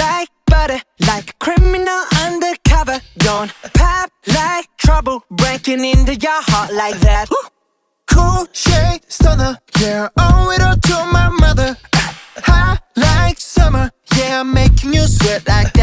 like butter, like a criminal undercover. Don't pop like trouble, breaking into your heart like that. Cool shade stunner, yeah, owe it all to my mother. Hot like summer, yeah, I'm making you sweat like